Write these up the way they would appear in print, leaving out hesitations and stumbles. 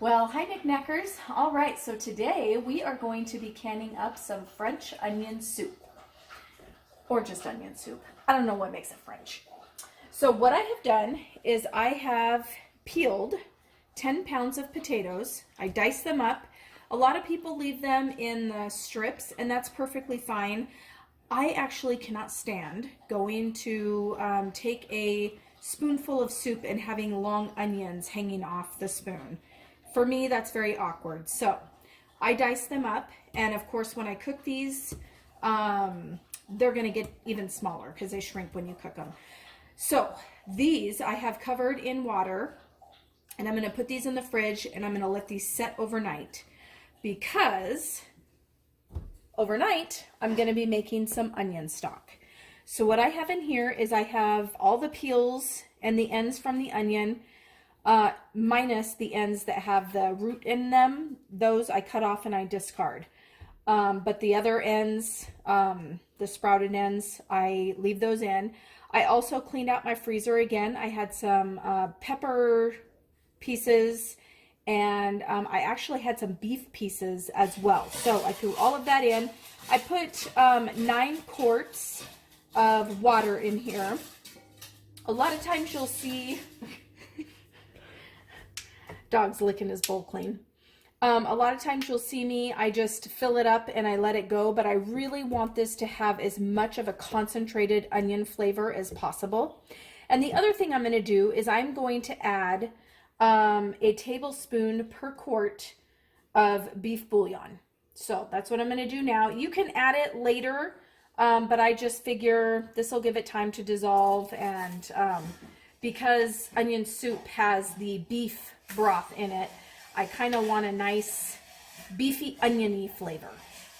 Well, hi NicNaccers. All right, so today we are going to be canning up some French onion soup. Or just onion soup. I don't know what makes it French. So what I have done is I have peeled 10 pounds of potatoes. I diced them up. A lot of people leave them in the strips, and that's perfectly fine. I actually cannot stand going to take a spoonful of soup and having long onions hanging off the spoon. For me, that's very awkward. So I dice them up, and of course when I cook these, they're going to get even smaller because they shrink when you cook them. So these I have covered in water, and I'm going to put these in the fridge, and I'm going to let these set overnight, because overnight I'm going to be making some onion stock. So what I have in here is I have all the peels and the ends from the onion, minus the ends that have the root in them. Those I cut off and I discard. But the other ends, the sprouted ends, I leave those in. I also cleaned out my freezer again. I had some pepper pieces, and I actually had some beef pieces as well. So I threw all of that in. I put 9 quarts of water in here. A lot of times you'll see dog's licking his bowl clean. A lot of times you'll see me, I just fill it up and I let it go, but I really want this to have as much of a concentrated onion flavor as possible. And the other thing I'm going to do is I'm going to add a tablespoon per quart of beef bouillon. So that's what I'm going to do now. You can add it later, but I just figure this will give it time to dissolve, and because onion soup has the beef broth in it, I kind of want a nice beefy oniony flavor.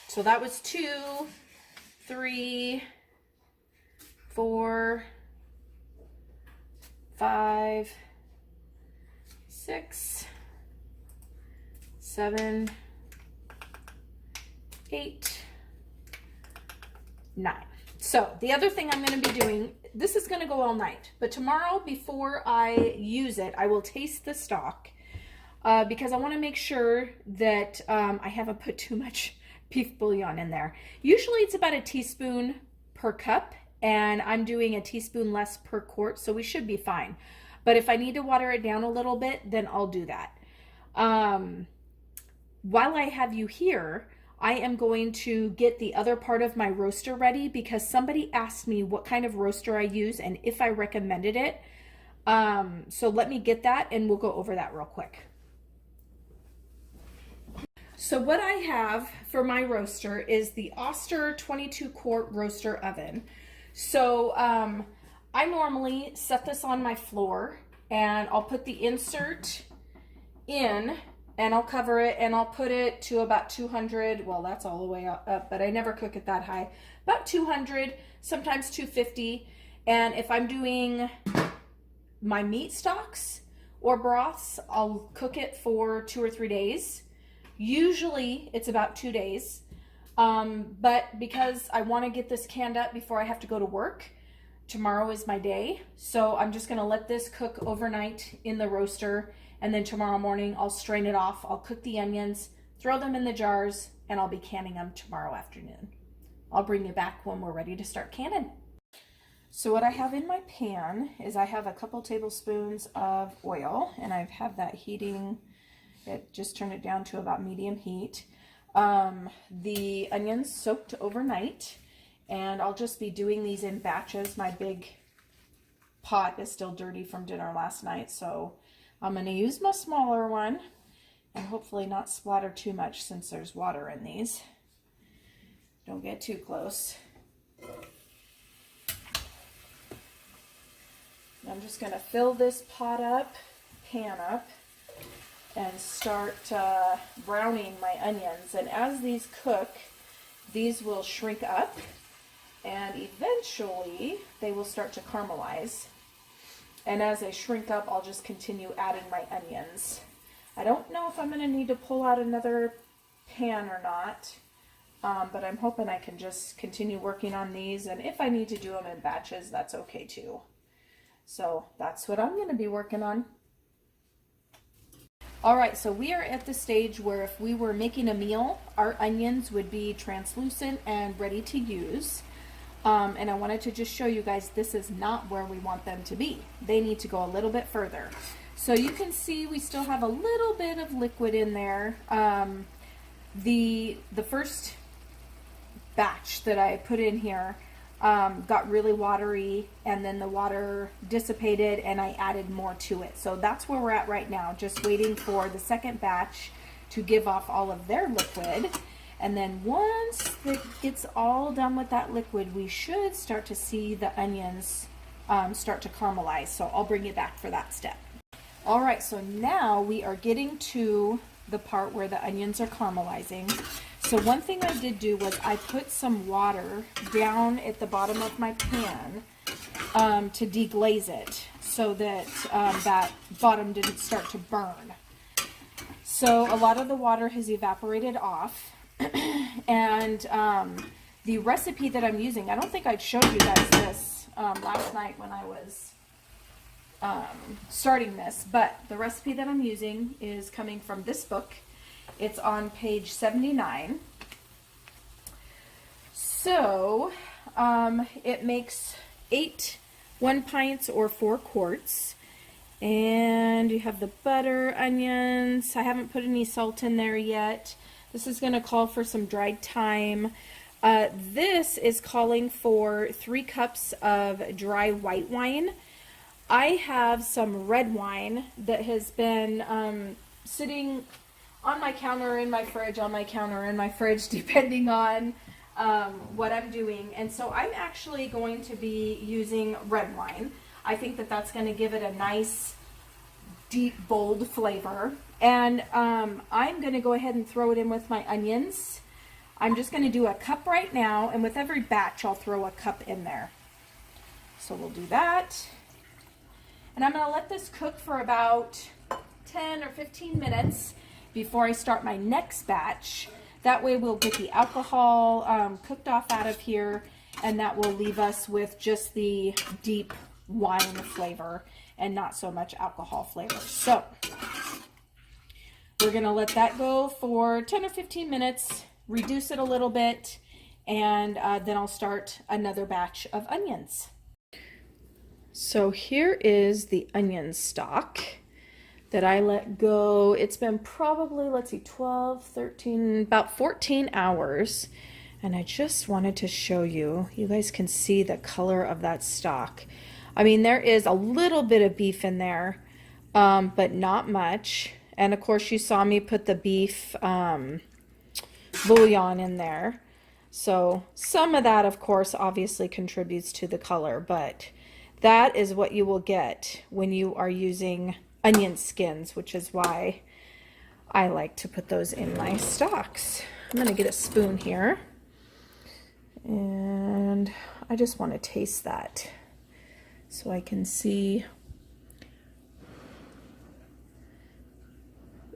So that was 2, 3, 4, 5, 6, 7, 8, 9. So the other thing I'm going to be doing, this is going to go all night, but tomorrow before I use it, I will taste the stock, because I want to make sure that I haven't put too much beef bouillon in there. Usually it's about a teaspoon per cup, and I'm doing a teaspoon less per quart, so we should be fine. But if I need to water it down a little bit, then I'll do that. While I have you here, I am going to get the other part of my roaster ready, because somebody asked me what kind of roaster I use and if I recommended it. So let me get that and we'll go over that real quick. So what I have for my roaster is the Oster 22 quart roaster oven. So I normally set this on my floor, and I'll put the insert in, and I'll cover it, and I'll put it to about 200. Well, that's all the way up, but I never cook it that high. About 200, sometimes 250. And if I'm doing my meat stocks or broths, I'll cook it for 2 or 3 days. Usually it's about 2 days. But because I want to get this canned up before I have to go to work, tomorrow is my day. So I'm just going to let this cook overnight in the roaster. And then tomorrow morning, I'll strain it off. I'll cook the onions, throw them in the jars, and I'll be canning them tomorrow afternoon. I'll bring you back when we're ready to start canning. So what I have in my pan is I have a couple tablespoons of oil, and I have that heating. It just turned it down to about medium heat. The onions soaked overnight, and I'll just be doing these in batches. My big pot is still dirty from dinner last night, so I'm going to use my smaller one and hopefully not splatter too much since there's water in these. Don't get too close. I'm just going to fill this pan up, and start browning my onions. And as these cook, these will shrink up, and eventually they will start to caramelize. And as they shrink up, I'll just continue adding my onions. I don't know if I'm going to need to pull out another pan or not, but I'm hoping I can just continue working on these, and if I need to do them in batches, that's okay too. So that's what I'm going to be working on. All right, so we are at the stage where if we were making a meal, our onions would be translucent and ready to use. And I wanted to just show you guys this is not where we want them to be. They need to go a little bit further. So you can see we still have a little bit of liquid in there. The first batch that I put in here got really watery, and then the water dissipated and I added more to it. So that's where we're at right now, just waiting for the second batch to give off all of their liquid. And then once it gets all done with that liquid, we should start to see the onions start to caramelize. So I'll bring you back for that step. All right, so now we are getting to the part where the onions are caramelizing. So one thing I did do was I put some water down at the bottom of my pan to deglaze it so that that bottom didn't start to burn. So a lot of the water has evaporated off. And the recipe that I'm using, I don't think I'd showed you guys this last night when I was starting this, but the recipe that I'm using is coming from this book. It's on page 79. So it makes 8 1 pints or 4 quarts. And you have the butter, onions. I haven't put any salt in there yet. This is going to call for some dried thyme. This is calling for 3 cups of dry white wine. I have some red wine that has been sitting on my counter, in my fridge, on my counter, in my fridge, depending on what I'm doing. And so I'm actually going to be using red wine. I think that that's going to give it a nice, deep, bold flavor. And I'm going to go ahead and throw it in with my onions. I'm just going to do a cup right now, and with every batch I'll throw a cup in there. So we'll do that. And I'm going to let this cook for about 10 or 15 minutes before I start my next batch. That way we'll get the alcohol cooked off out of here, and that will leave us with just the deep wine flavor and not so much alcohol flavor. So we're going to let that go for 10 or 15 minutes, reduce it a little bit, and then I'll start another batch of onions. So here is the onion stock that I let go. It's been probably, let's see, 12, 13, about 14 hours. And I just wanted to show you, you guys can see the color of that stock. I mean, there is a little bit of beef in there, but not much. And of course you saw me put the beef bouillon in there. So some of that, of course, obviously contributes to the color, but that is what you will get when you are using onion skins, which is why I like to put those in my stocks. I'm going to get a spoon here, and I just want to taste that so I can see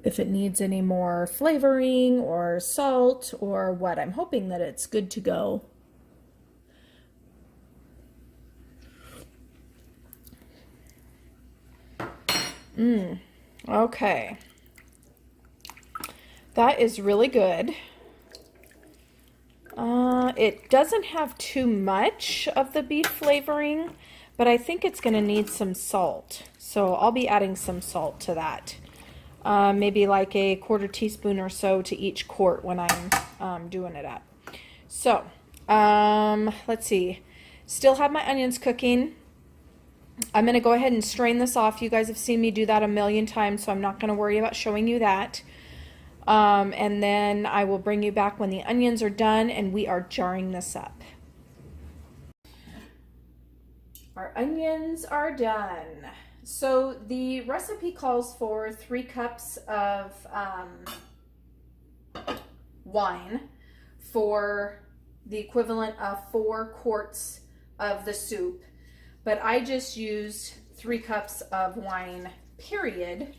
if it needs any more flavoring or salt or what. I'm hoping that it's good to go. Okay. That is really good. It doesn't have too much of the beef flavoring, but I think it's going to need some salt. So I'll be adding some salt to that. Maybe like a 1/4 teaspoon or so to each quart when I'm doing it up. So, let's see. Still have my onions cooking. I'm going to go ahead and strain this off. You guys have seen me do that a million times, so I'm not going to worry about showing you that. And then I will bring you back when the onions are done and we are jarring this up. Our onions are done. So the recipe calls for 3 cups of wine for the equivalent of 4 quarts of the soup. But I just used 3 cups of wine, period,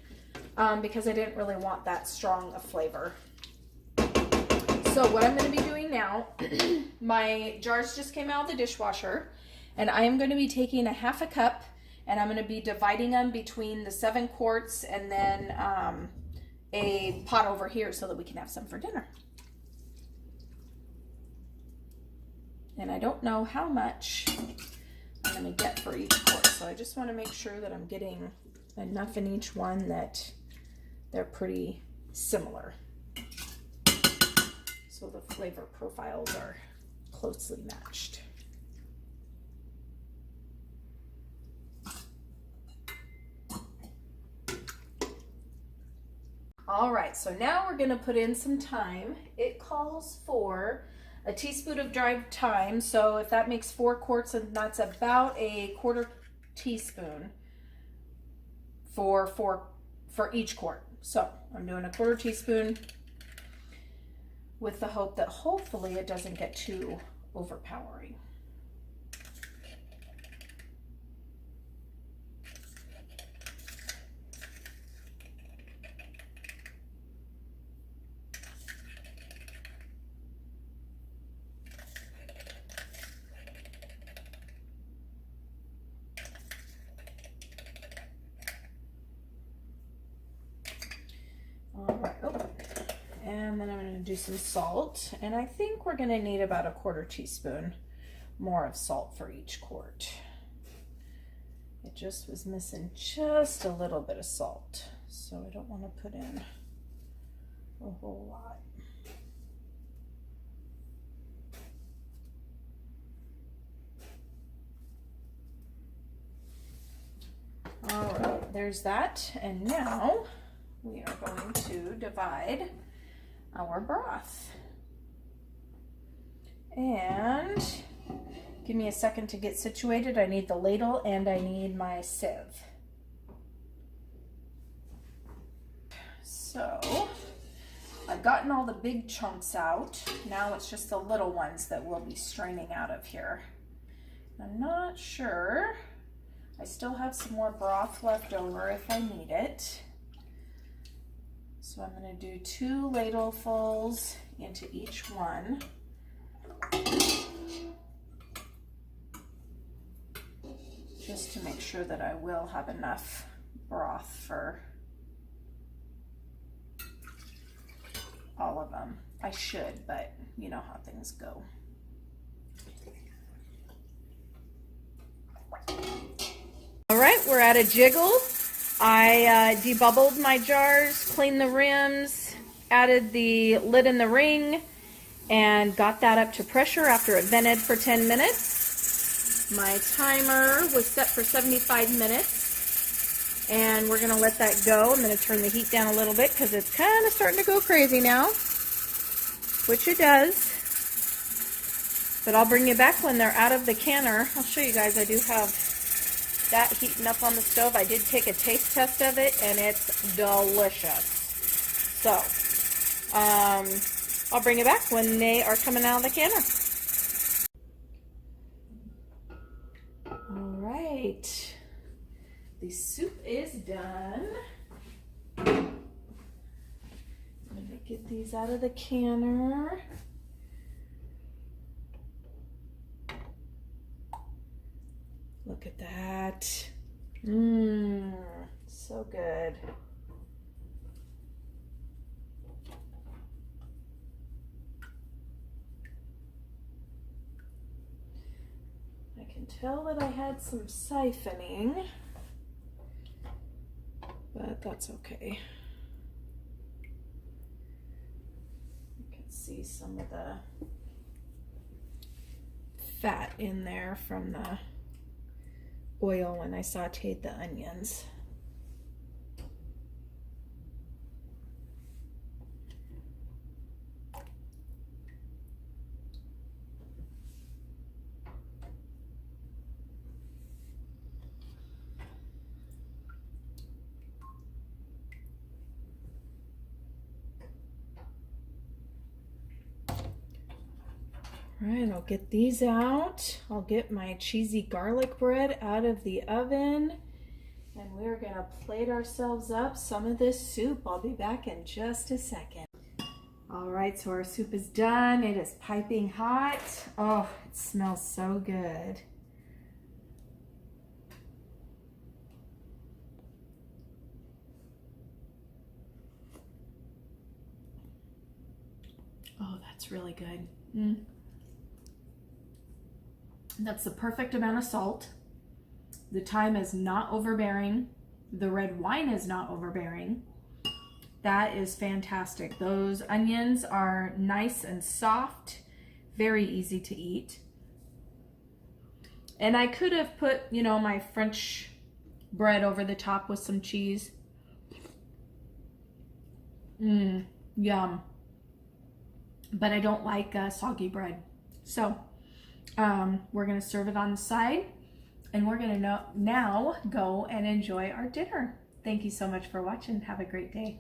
because I didn't really want that strong a flavor. So what I'm going to be doing now, my jars just came out of the dishwasher, and I am going to be taking a 1/2 cup, and I'm going to be dividing them between the 7 quarts and then a pot over here so that we can have some for dinner. And I don't know how much I'm going to get for each quart, so I just want to make sure that I'm getting enough in each one that they're pretty similar, so the flavor profiles are closely matched. All right, so now we're going to put in some thyme. It calls for a teaspoon of dried thyme, so if that makes 4 quarts, and that's about a quarter teaspoon for each quart. So I'm doing a quarter teaspoon with the hope that hopefully it doesn't get too overpowering. All right, and then I'm going to do some salt, and I think we're going to need about a quarter teaspoon more of salt for each quart. It just was missing just a little bit of salt, so I don't want to put in a whole lot. All right, there's that, and now we are going to divide our broth. And give me a second to get situated. I need the ladle and I need my sieve. So I've gotten all the big chunks out. Now it's just the little ones that we'll be straining out of here. I'm not sure. I still have some more broth left over if I need it. So I'm going to do 2 ladlefuls into each one. Just to make sure that I will have enough broth for all of them. I should, but you know how things go. All right, we're at a jiggle. I debubbled my jars, cleaned the rims, added the lid in the ring, and got that up to pressure after it vented for 10 minutes. My timer was set for 75 minutes, and we're going to let that go. I'm going to turn the heat down a little bit because it's kind of starting to go crazy now, which it does. But I'll bring you back when they're out of the canner. I'll show you guys. I do have that heating up on the stove. I did take a taste test of it, and it's delicious. So, I'll bring it back when they are coming out of the canner. All right, the soup is done. I'm gonna get these out of the canner. Look at that. So good. I can tell that I had some siphoning, but that's okay. You can see some of the fat in there from the oil when I sauteed the onions. All right, I'll get these out. I'll get my cheesy garlic bread out of the oven, and we're gonna plate ourselves up some of this soup. I'll be back in just a second. All right, so our soup is done. It is piping hot. Oh, it smells so good. Oh, that's really good. Mm. That's the perfect amount of salt. The thyme is not overbearing. The red wine is not overbearing. That is fantastic. Those onions are nice and soft, very easy to eat. And I could have put, you know, my French bread over the top with some cheese. Yum. But I don't like soggy bread. So we're going to serve it on the side, and we're going to now go and enjoy our dinner. Thank you so much for watching. Have a great day.